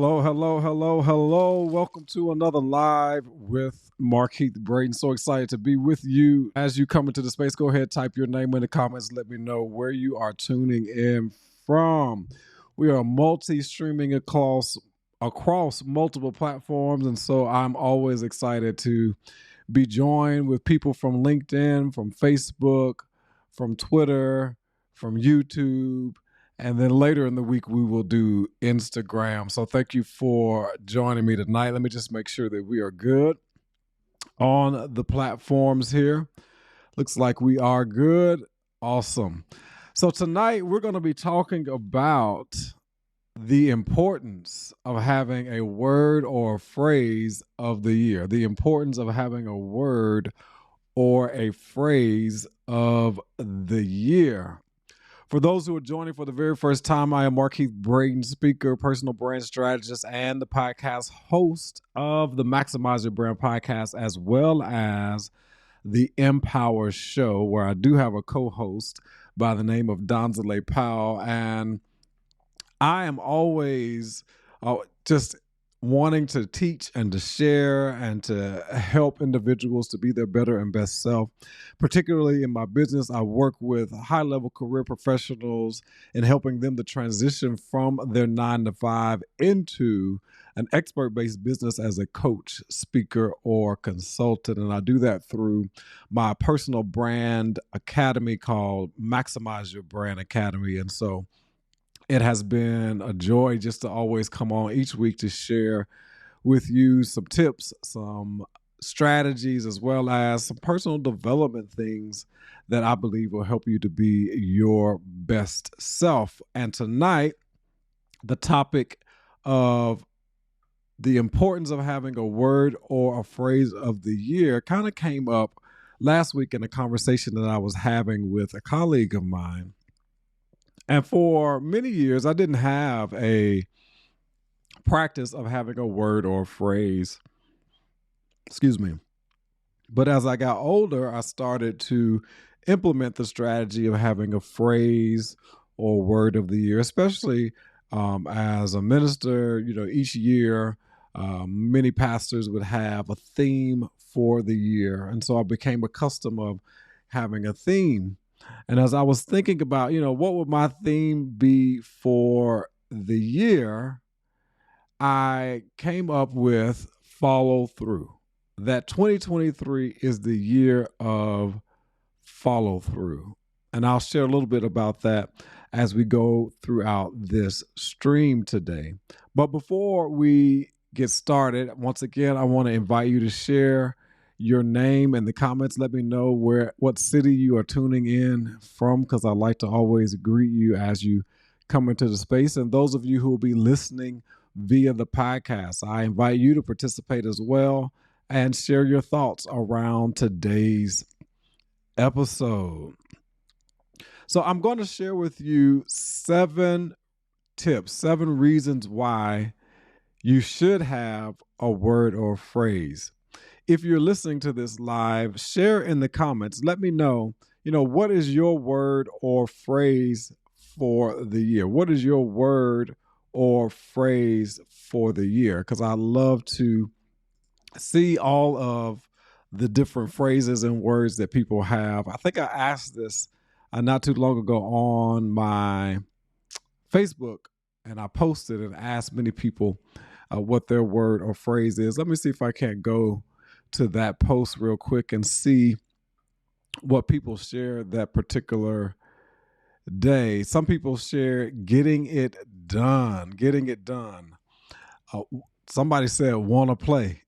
Hello, hello, hello, hello. Welcome to another live with Markeith Braden. So excited to be with you. As you come into the space, go ahead, type your name in the comments. Let me know where you are tuning in from. We are multi-streaming across multiple platforms. And so I'm always excited to be joined with people from LinkedIn, from Facebook, from Twitter, from YouTube. And then later in the week, we will do Instagram. So thank you for joining me tonight. Let me just make sure that we are good on the platforms here. Looks like we are good. Awesome. So tonight, we're going to be talking about the importance of having a word or a phrase of the year. The importance of having a word or a phrase of the year. For those who are joining for the very first time, I am Markeith Braden, speaker, personal brand strategist, and the podcast host of the Maximize Your Brand podcast, as well as the Empower Show, where I do have a co-host by the name of Donzale Powell. And I am always just wanting to teach and to share and to help individuals to be their better and best self. Particularly in my business, I work with high-level career professionals in helping them to transition from their 9-to-5 into an expert-based business as a coach, speaker, or consultant. And I do that through my personal brand academy called Maximize Your Brand Academy. And so it has been a joy just to always come on each week to share with you some tips, some strategies, as well as some personal development things that I believe will help you to be your best self. And tonight, the topic of the importance of having a word or a phrase of the year kind of came up last week in a conversation that I was having with a colleague of mine. And for many years, I didn't have a practice of having a word or a phrase. Excuse me. But as I got older, I started to implement the strategy of having a phrase or word of the year, especially as a minister. Each year, many pastors would have a theme for the year. And so I became accustomed of having a theme. And as I was thinking about, what would my theme be for the year, I came up with follow through. That 2023 is the year of follow through. And I'll share a little bit about that as we go throughout this stream today. But before we get started, once again, I want to invite you to share your name in the comments. Let me know what city you are tuning in from, because I like to always greet you as you come into the space. And those of you who will be listening via the podcast, I invite you to participate as well and share your thoughts around today's episode. So I'm going to share with you 7 tips, 7 reasons why you should have a word or phrase. If you're listening to this live, share in the comments. Let me know, what is your word or phrase for the year? What is your word or phrase for the year? Because I love to see all of the different phrases and words that people have. I think I asked this not too long ago on my Facebook, and I posted and asked many people what their word or phrase is. Let me see if I can't go to that post real quick and see what people shared that particular day. Some people share getting it done. Somebody said wanna play.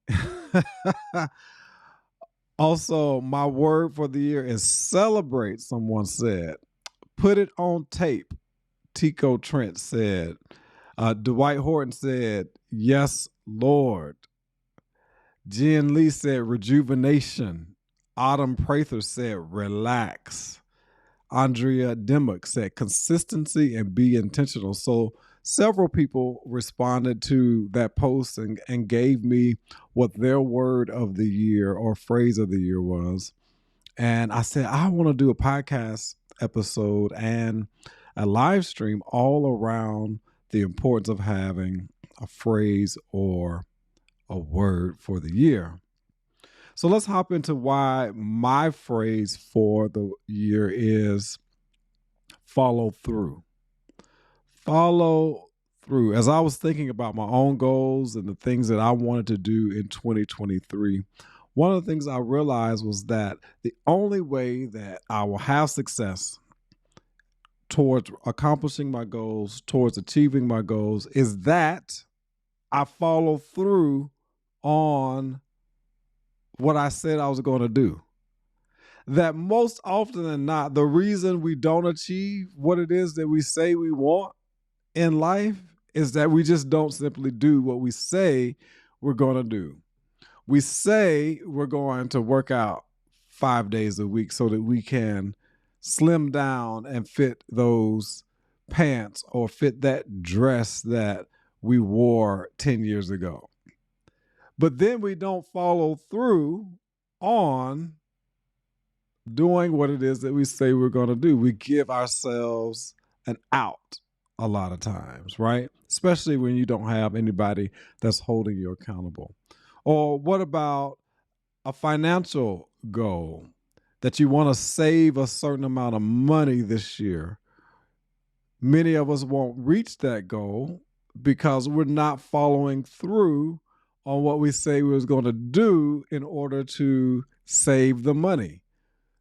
Also, my word for the year is celebrate, someone said. Put it on tape, Tico Trent said. Dwight Horton said, yes, Lord. Jen Lee said rejuvenation. Autumn Prather said relax. Andrea Dimmock said consistency and be intentional. So several people responded to that post and gave me what their word of the year or phrase of the year was. And I said, I want to do a podcast episode and a live stream all around the importance of having a phrase or a word for the year. So let's hop into why my phrase for the year is follow through. Follow through. As I was thinking about my own goals and the things that I wanted to do in 2023, one of the things I realized was that the only way that I will have success towards accomplishing my goals, towards achieving my goals, is that I follow through on what I said I was going to do. That most often than not, the reason we don't achieve what it is that we say we want in life is that we just don't simply do what we say we're going to do. We say we're going to work out 5 days a week so that we can slim down and fit those pants or fit that dress that we wore 10 years ago. But then we don't follow through on doing what it is that we say we're going to do. We give ourselves an out a lot of times, right? Especially when you don't have anybody that's holding you accountable. Or what about a financial goal that you want to save a certain amount of money this year? Many of us won't reach that goal because we're not following through on what we say we was going to do in order to save the money.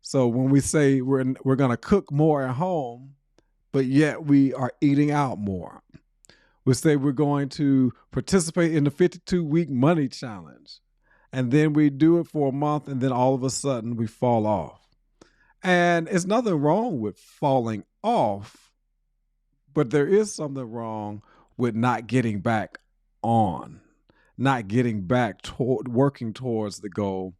So when we say we're going to cook more at home, but yet we are eating out more. We say we're going to participate in the 52-week money challenge. And then we do it for a month, and then all of a sudden we fall off. And it's nothing wrong with falling off, but there is something wrong with not getting back on, not getting back toward working towards the goal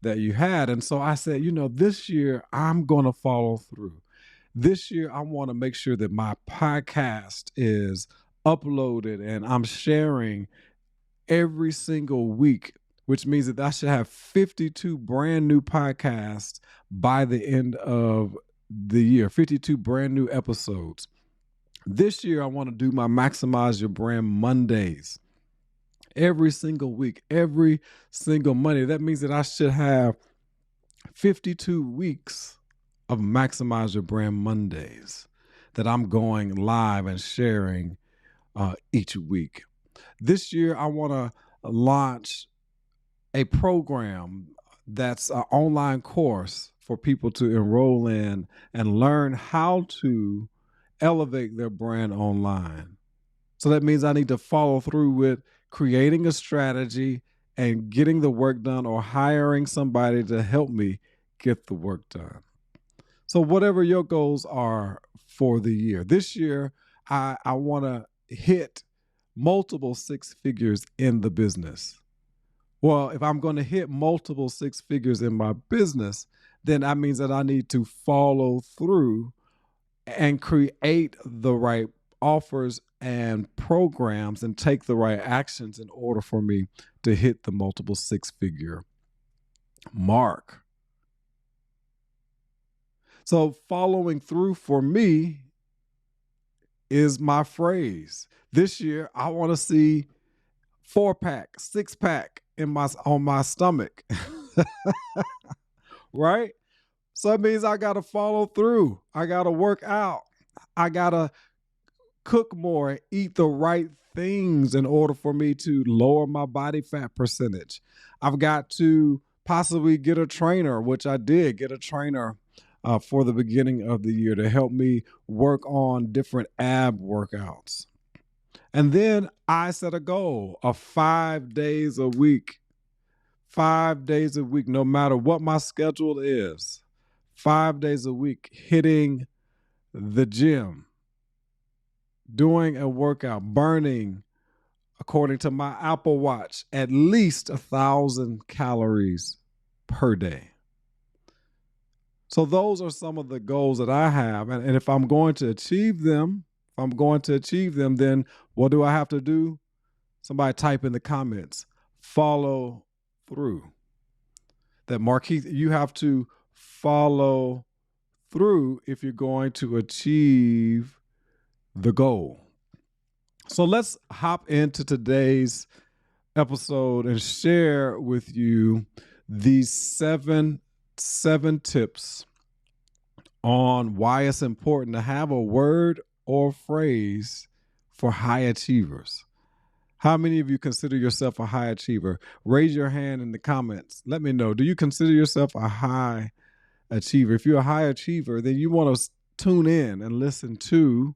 that you had. And so I said, this year I'm going to follow through. This year I want to make sure that my podcast is uploaded and I'm sharing every single week, which means that I should have 52 brand new podcasts by the end of the year, 52 brand new episodes. This year I want to do my Maximize Your Brand Mondays. Every single week, every single Monday. That means that I should have 52 weeks of Maximize Your Brand Mondays that I'm going live and sharing each week. This year, I want to launch a program that's an online course for people to enroll in and learn how to elevate their brand online. So that means I need to follow through with creating a strategy and getting the work done or hiring somebody to help me get the work done. So whatever your goals are for the year, this year, I want to hit multiple six figures in the business. Well, if I'm going to hit multiple six figures in my business, then that means that I need to follow through and create the right offers and programs and take the right actions in order for me to hit the multiple six-figure mark. So following through for me is my phrase. This year, I want to see 4-pack, 6-pack on my stomach. Right? So it means I got to follow through. I got to work out. I got to cook more, eat the right things in order for me to lower my body fat percentage. I've got to possibly get a trainer, which I did get a trainer for the beginning of the year to help me work on different ab workouts. And then I set a goal of 5 days a week. 5 days a week, no matter what my schedule is. 5 days a week, hitting the gym, doing a workout, burning, according to my Apple Watch, at least 1,000 calories per day. So those are some of the goals that I have. And if I'm going to achieve them, then what do I have to do? Somebody type in the comments, follow through. That Marquise, you have to follow through if you're going to achieve the goal. So let's hop into today's episode and share with you these seven tips on why it's important to have a word or phrase for high achievers. How many of you consider yourself a high achiever? Raise your hand in the comments. Let me know. Do you consider yourself a high achiever? If you're a high achiever, then you want to tune in and listen to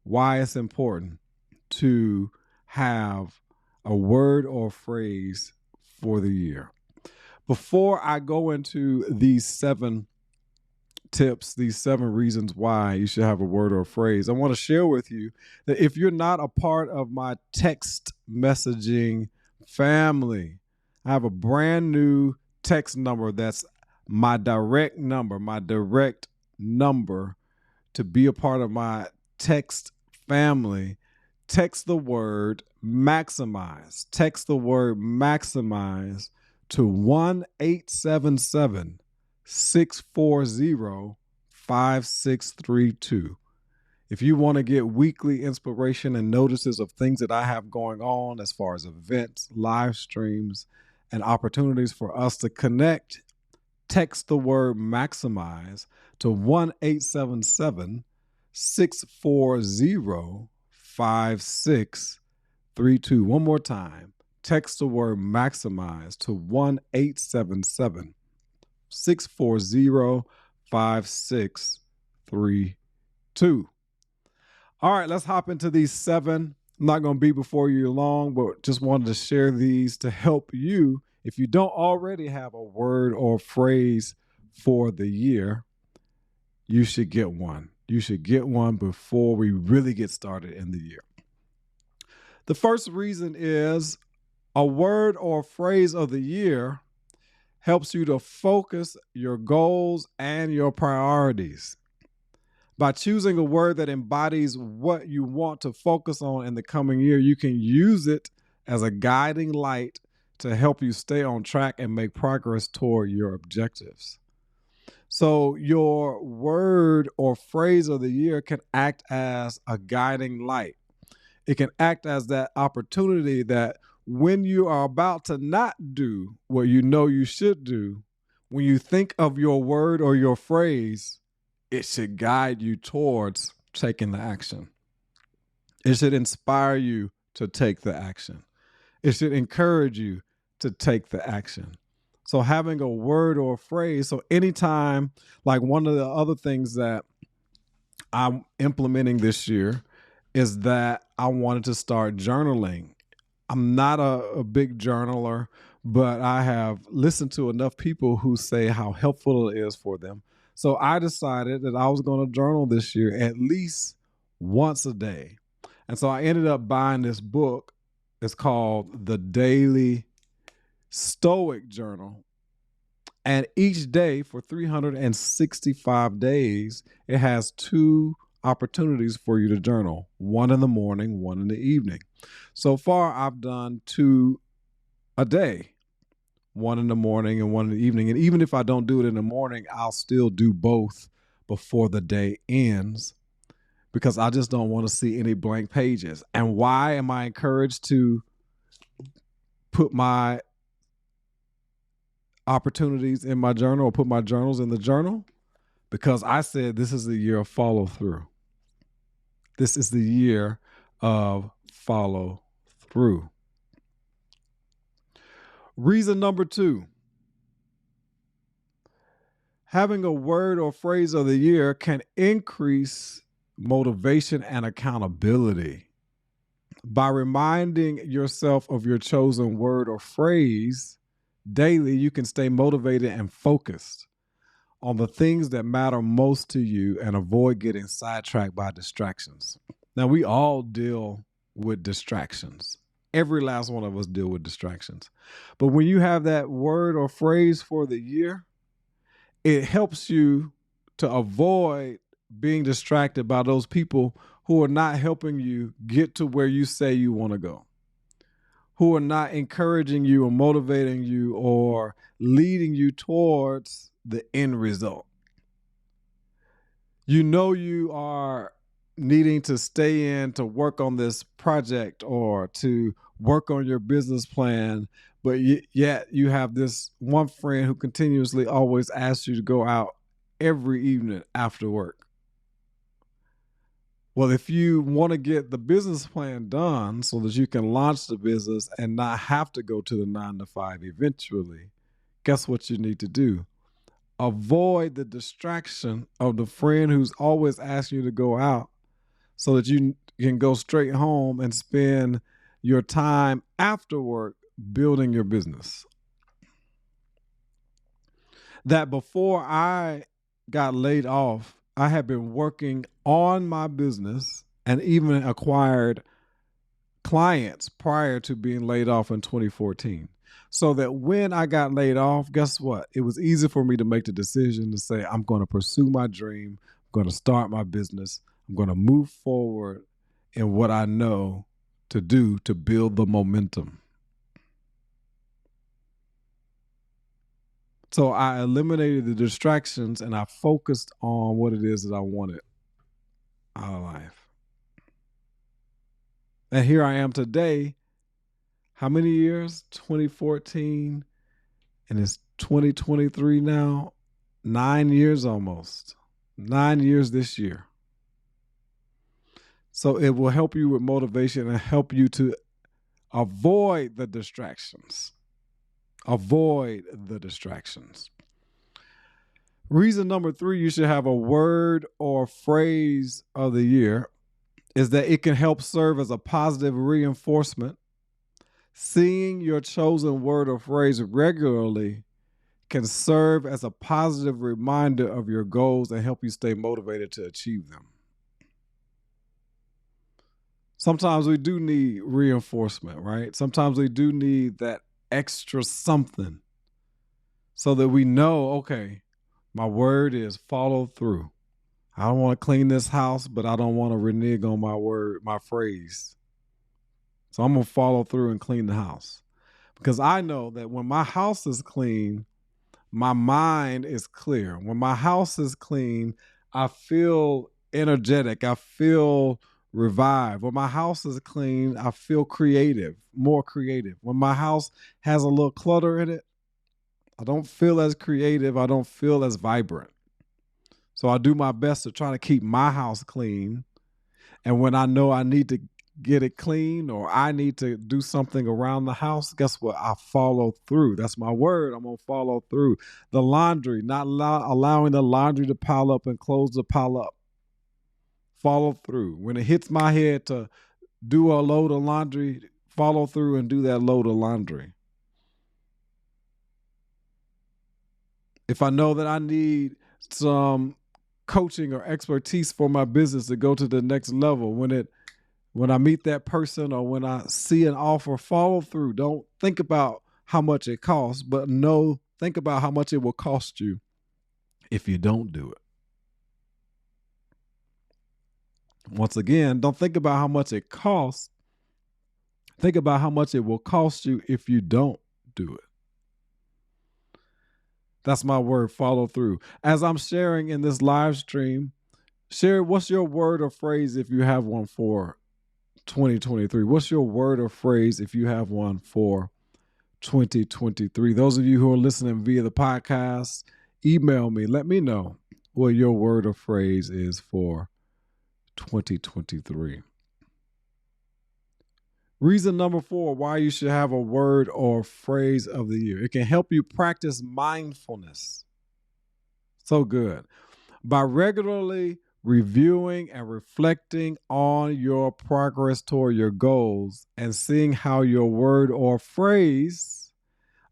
why it's important to have a word or phrase for the year. Before I go into these 7 tips, these 7 reasons why you should have a word or phrase, I want to share with you that if you're not a part of my text messaging family, I have a brand new text number that's my direct number to be a part of my text family. Text the word maximize. Text the word maximize to 1-877-640-5632. If you want to get weekly inspiration and notices of things that I have going on as far as events, live streams, and opportunities for us to connect, text the word maximize to 1-877-640-5632. One more time. Text the word maximize to 1-877-640-5632. All right, let's hop into these 7. I'm not going to be before you long, but just wanted to share these to help you. If you don't already have a word or phrase for the year, you should get one. You should get one before we really get started in the year. The first reason is a word or phrase of the year helps you to focus your goals and your priorities. By choosing a word that embodies what you want to focus on in the coming year, you can use it as a guiding light to help you stay on track and make progress toward your objectives. So your word or phrase of the year can act as a guiding light. It can act as that opportunity that when you are about to not do what you know you should do, when you think of your word or your phrase, it should guide you towards taking the action. It should inspire you to take the action. It should encourage you to take the action. So having a word or a phrase, so anytime, like one of the other things that I'm implementing this year is that I wanted to start journaling. I'm not a big journaler, but I have listened to enough people who say how helpful it is for them. So I decided that I was going to journal this year at least once a day. And so I ended up buying this book. It's called The Daily Stoic Journal. And each day for 365 days, it has 2 opportunities for you to journal, one in the morning, one in the evening. So far, I've done 2 a day, one in the morning and one in the evening. And even if I don't do it in the morning, I'll still do both before the day ends because I just don't want to see any blank pages. And why am I encouraged to put my opportunities in my journal or put my journals in the journal? Because I said this is the year of follow through. This is the year of follow through. Reason number 2, having a word or phrase of the year can increase motivation and accountability. By reminding yourself of your chosen word or phrase daily, you can stay motivated and focused on the things that matter most to you and avoid getting sidetracked by distractions. Now, we all deal with distractions. Every last one of us deal with distractions. But when you have that word or phrase for the year, it helps you to avoid being distracted by those people who are not helping you get to where you say you want to go, who are not encouraging you or motivating you or leading you towards the end result. You know you are needing to stay in to work on this project or to work on your business plan, but yet you have this one friend who continuously always asks you to go out every evening after work. Well, if you want to get the business plan done so that you can launch the business and not have to go to the 9 to 5 eventually, guess what you need to do? Avoid the distraction of the friend who's always asking you to go out so that you can go straight home and spend your time after work building your business. That before I got laid off, I had been working on my business and even acquired clients prior to being laid off in 2014. So that when I got laid off, guess what? It was easy for me to make the decision to say, I'm going to pursue my dream. I'm going to start my business. I'm going to move forward in what I know to do to build the momentum. So I eliminated the distractions and I focused on what it is that I wanted out of life. And here I am today. How many years? 2014. And it's 2023 now. 9 years almost. 9 years this year. So it will help you with motivation and help you to avoid the distractions. Avoid the distractions. Reason number 3, you should have a word or phrase of the year is that it can help serve as a positive reinforcement. Seeing your chosen word or phrase regularly can serve as a positive reminder of your goals and help you stay motivated to achieve them. Sometimes we do need reinforcement, right? Sometimes we do need that extra something so that we know, okay, my word is follow through. I don't want to clean this house, but I don't want to renege on my word, my phrase. So I'm going to follow through and clean the house. Because I know that when my house is clean, my mind is clear. When my house is clean, I feel energetic. I feel revived. When my house is clean, I feel creative, more creative. When my house has a little clutter in it, I don't feel as creative. I don't feel as vibrant. So I do my best to try to keep my house clean. And when I know I need to get it clean or I need to do something around the house, guess what? I follow through. That's my word. I'm going to follow through. The laundry, not allowing the laundry to pile up and clothes to pile up. Follow through. When it hits my head to do a load of laundry, follow through and do that load of laundry. If I know that I need some coaching or expertise for my business to go to the next level, when I meet that person or when I see an offer, follow through. Don't think about how much it costs, but think about how much it will cost you if you don't do it. Once again, don't think about how much it costs. Think about how much it will cost you if you don't do it. That's my word, follow through. As I'm sharing in this live stream, share what's your word or phrase if you have one for 2023. What's your word or phrase if you have one for 2023? Those of you who are listening via the podcast, email me. Let me know what your word or phrase is for 2023. Reason number 4, why you should have a word or phrase of the year. It can help you practice mindfulness. So good. By regularly reviewing and reflecting on your progress toward your goals and seeing how your word or phrase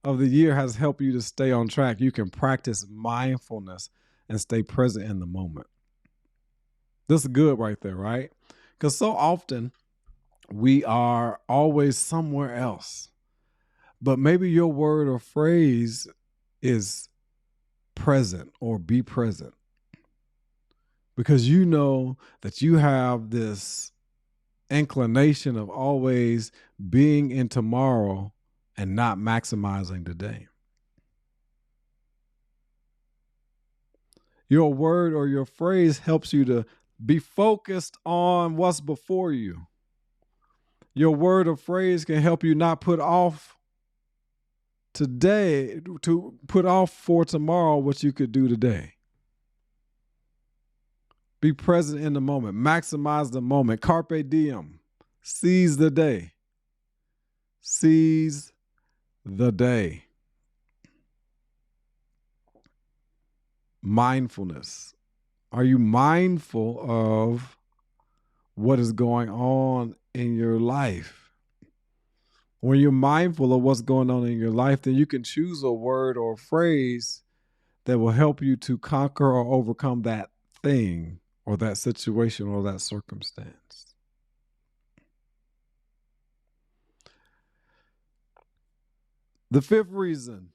of the year has helped you to stay on track, you can practice mindfulness and stay present in the moment. This is good right there, right? Because so often we are always somewhere else. But maybe your word or phrase is present or be present. Because you know that you have this inclination of always being in tomorrow and not maximizing today. Your word or your phrase helps you to Be focused on what's before you. Your word or phrase can help you not put off today, to put off for tomorrow what you could do today. Be present in the moment. Maximize the moment. Carpe diem. Seize the day. Seize the day. Mindfulness. Are you mindful of what is going on in your life? When you're mindful of what's going on in your life, then you can choose a word or a phrase that will help you to conquer or overcome that thing or that situation or that circumstance. The fifth reason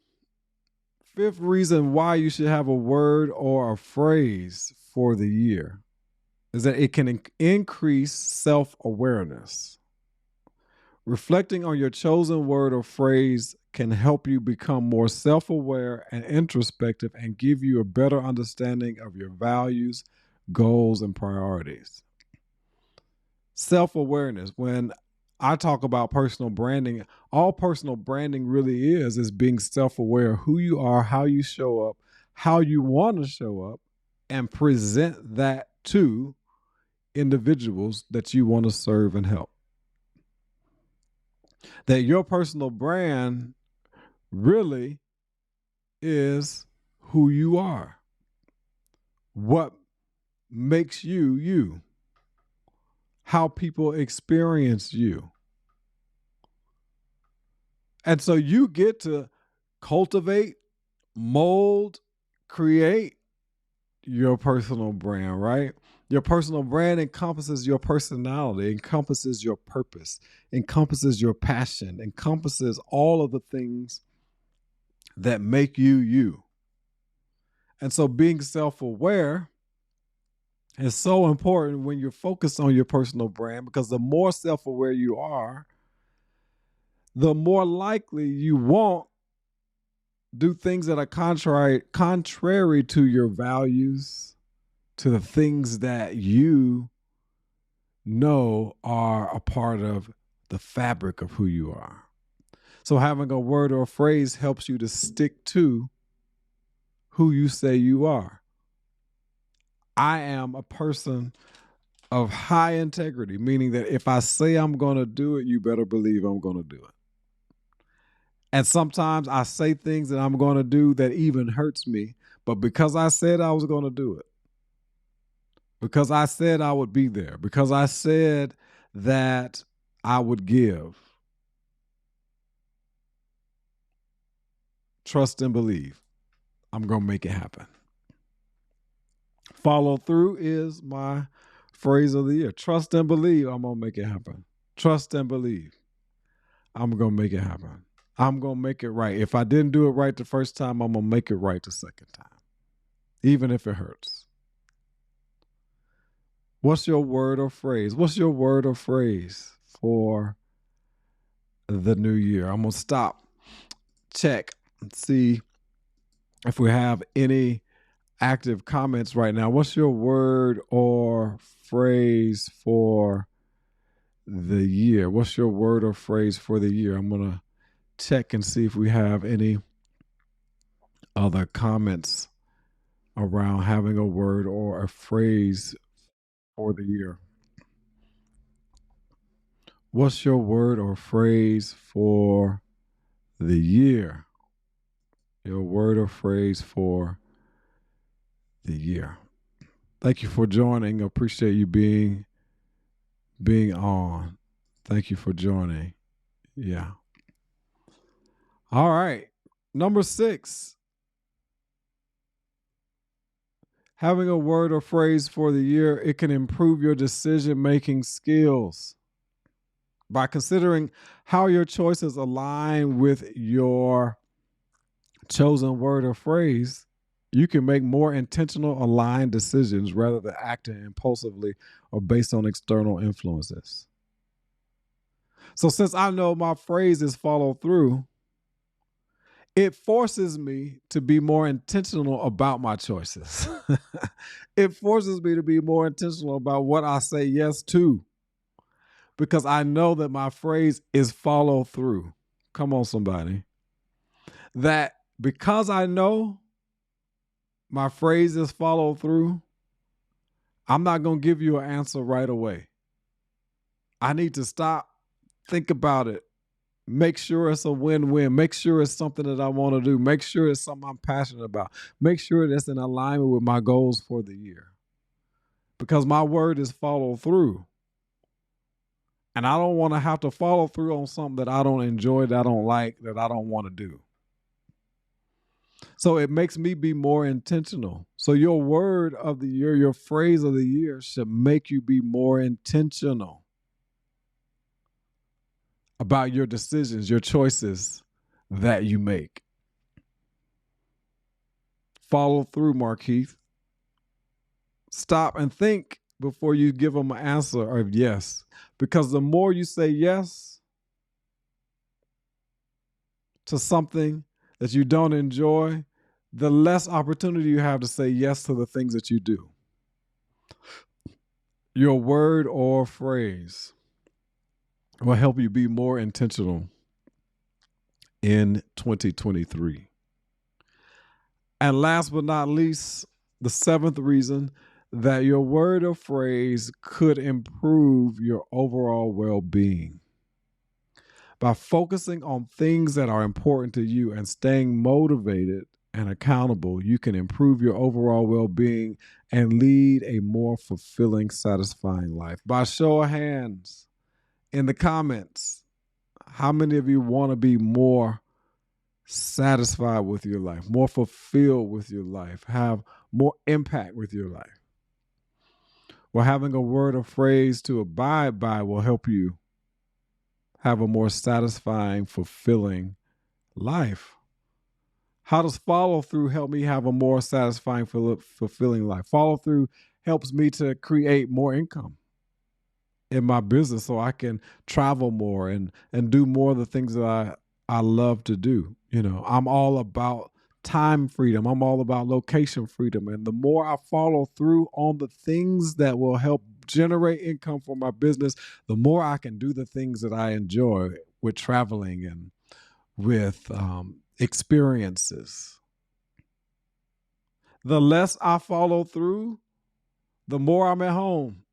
why you should have a word or a phrase for the year is that it can increase self-awareness. Reflecting on your chosen word or phrase can help you become more self-aware and introspective and give you a better understanding of your values, goals, and priorities. Self-awareness. When I talk about personal branding, all personal branding really is being self-aware of who you are, how you show up, how you want to show up, and present that to individuals that you want to serve and help. That your personal brand really is who you are. What makes you you. How people experience you. And so you get to cultivate, mold, create your personal brand, right? Your personal brand encompasses your personality, encompasses your purpose, encompasses your passion, encompasses all of the things that make you you. And so being self-aware is so important when you're focused on your personal brand, because the more self-aware you are, the more likely you won't do things that are contrary to your values, to the things that you know are a part of the fabric of who you are. So having a word or a phrase helps you to stick to who you say you are. I am a person of high integrity, meaning that if I say I'm going to do it, you better believe I'm going to do it. And sometimes I say things that I'm going to do that even hurts me, but because I said I was going to do it, because I said I would be there, because I said that I would give, trust and believe, I'm going to make it happen. Follow through is my phrase of the year. Trust and believe, I'm going to make it happen. Trust and believe, I'm going to make it happen. I'm going to make it right. If I didn't do it right the first time, I'm going to make it right the second time, even if it hurts. What's your word or phrase? What's your word or phrase for the new year? I'm going to stop, check, and see if we have any active comments right now. What's your word or phrase for the year? What's your word or phrase for the year? I'm going to check and see if we have any other comments around having a word or a phrase for the year. What's your word or phrase for the year? Your word or phrase for the year. Thank you for joining. Appreciate you being on. Thank you for joining. Yeah. All right. Number 6. Having a word or phrase for the year, it can improve your decision-making skills. By considering how your choices align with your chosen word or phrase, you can make more intentional, aligned decisions rather than acting impulsively or based on external influences. So since I know my phrase is follow through, It forces me to be more intentional about my choices. It forces me to be more intentional about what I say yes to, because I know that my phrase is follow through. Come on, somebody. That because I know my phrase is follow through, I'm not going to give you an answer right away. I need to stop, think about it, make sure it's a win-win, make sure it's something that I want to do, make sure it's something I'm passionate about, make sure that's in alignment with my goals for the year. Because my word is follow through. And I don't want to have to follow through on something that I don't enjoy, that I don't like, that I don't want to do. So it makes me be more intentional. So your word of the year, your phrase of the year should make you be more intentional about your decisions, your choices that you make. Follow through, Markeith. Stop and think before you give them an answer of yes. Because the more you say yes to something that you don't enjoy, the less opportunity you have to say yes to the things that you do. Your word or phrase will help you be more intentional in 2023. And last but not least, the seventh reason that your word or phrase could improve your overall well-being. By focusing on things that are important to you and staying motivated and accountable, you can improve your overall well-being and lead a more fulfilling, satisfying life. By show of hands in the comments, how many of you want to be more satisfied with your life, more fulfilled with your life, have more impact with your life? Well, having a word or phrase to abide by will help you have a more satisfying, fulfilling life. How does follow through help me have a more satisfying, fulfilling life? Follow through helps me to create more income in my business so I can travel more and do more of the things that I love to do. You know, I'm all about time freedom. I'm all about location freedom. And the more I follow through on the things that will help generate income for my business, the more I can do the things that I enjoy with traveling and with experiences. The less I follow through, the more I'm at home.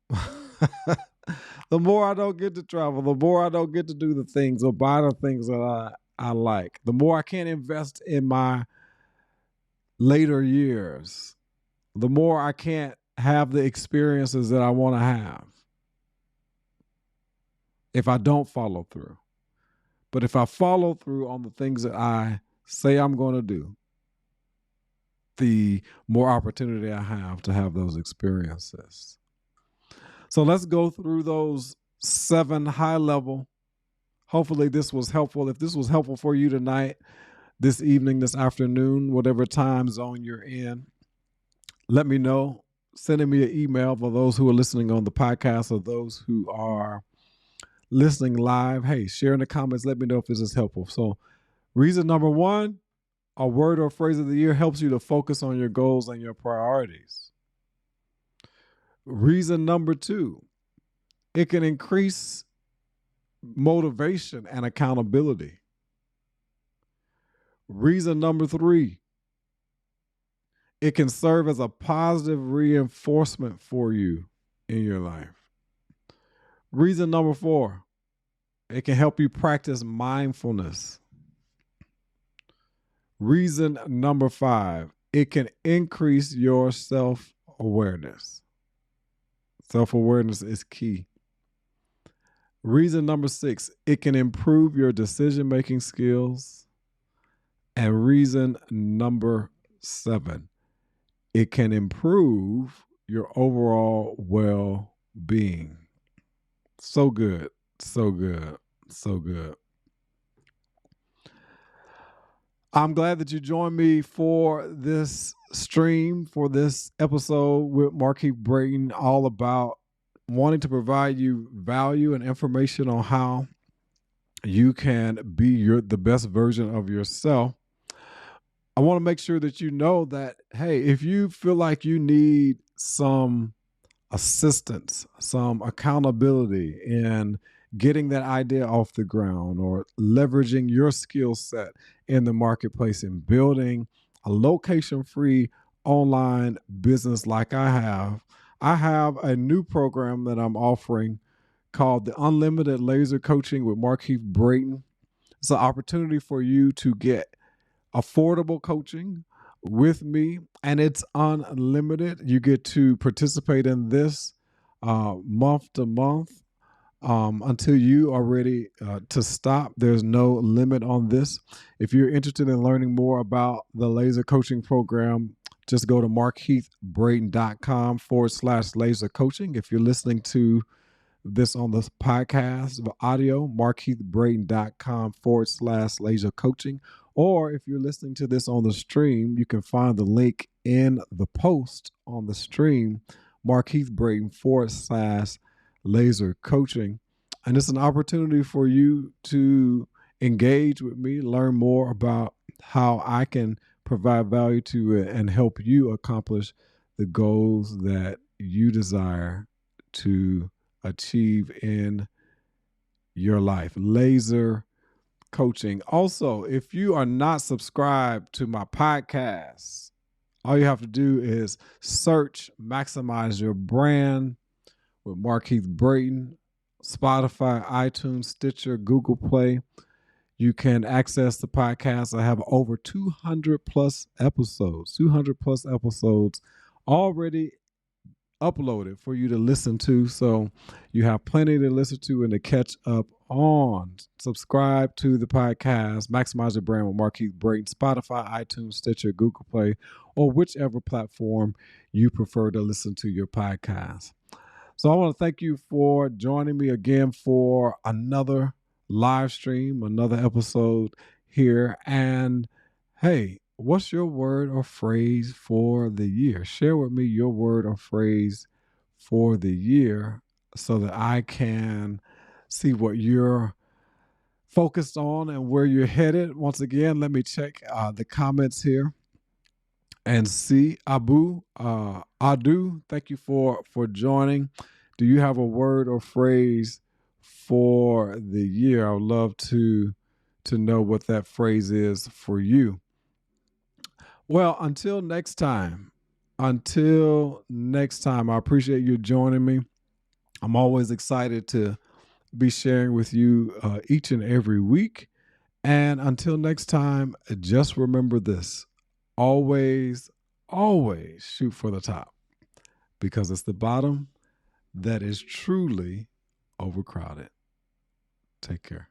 The more I don't get to travel, the more I don't get to do the things or buy the things that I like, the more I can't invest in my later years, the more I can't have the experiences that I want to have if I don't follow through. But if I follow through on the things that I say I'm going to do, the more opportunity I have to have those experiences. So let's go through those 7 high level. Hopefully this was helpful. If this was helpful for you tonight, this evening, this afternoon, whatever time zone you're in, let me know. Sending me an email for those who are listening on the podcast or those who are listening live. Hey, share in the comments. Let me know if this is helpful. So reason number 1, a word or phrase of the year helps you to focus on your goals and your priorities. Reason number 2, it can increase motivation and accountability. Reason number 3, it can serve as a positive reinforcement for you in your life. Reason number 4, it can help you practice mindfulness. Reason number 5, it can increase your self-awareness. Self-awareness is key. Reason number 6, it can improve your decision-making skills. And reason number 7, it can improve your overall well-being. So good, so good, so good. I'm glad that you joined me for this stream, for this episode with Markeith Brayton, all about wanting to provide you value and information on how you can be the best version of yourself. I want to make sure that you know that, hey, if you feel like you need some assistance, some accountability in getting that idea off the ground or leveraging your skill set in the marketplace and building a location free online business like I have a new program that I'm offering called the Unlimited Laser Coaching with Markeith Brayton. It's an opportunity for you to get affordable coaching with me, and it's unlimited. You get to participate in this month to month until you are ready to stop. There's no limit on this. If you're interested in learning more about the laser coaching program, just go to markeithbrayton.com/laser coaching. If you're listening to this on the podcast, the audio, markeithbrayton.com/laser coaching. Or if you're listening to this on the stream, you can find the link in the post on the stream, markeithbrayton/laser coaching. And it's an opportunity for you to engage with me, learn more about how I can provide value to it and help you accomplish the goals that you desire to achieve in your life. Laser coaching. Also, if you are not subscribed to my podcast, all you have to do is search Maximize Your Brand with Markeith Brayton, Spotify, iTunes, Stitcher, Google Play. You can access the podcast. I have over 200 plus episodes already uploaded for you to listen to. So you have plenty to listen to and to catch up on. Subscribe to the podcast, Maximize Your Brand with Markeith Brayton, Spotify, iTunes, Stitcher, Google Play, or whichever platform you prefer to listen to your podcast. So I want to thank you for joining me again for another live stream, another episode here. And hey, what's your word or phrase for the year? Share with me your word or phrase for the year so that I can see what you're focused on and where you're headed. Once again, let me check the comments here and see. Adu, thank you for joining. Do you have a word or phrase for the year? I would love to know what that phrase is for you. Well, until next time, I appreciate you joining me. I'm always excited to be sharing with you each and every week. And until next time, just remember this. Always, always shoot for the top, because it's the bottom that is truly overcrowded. Take care.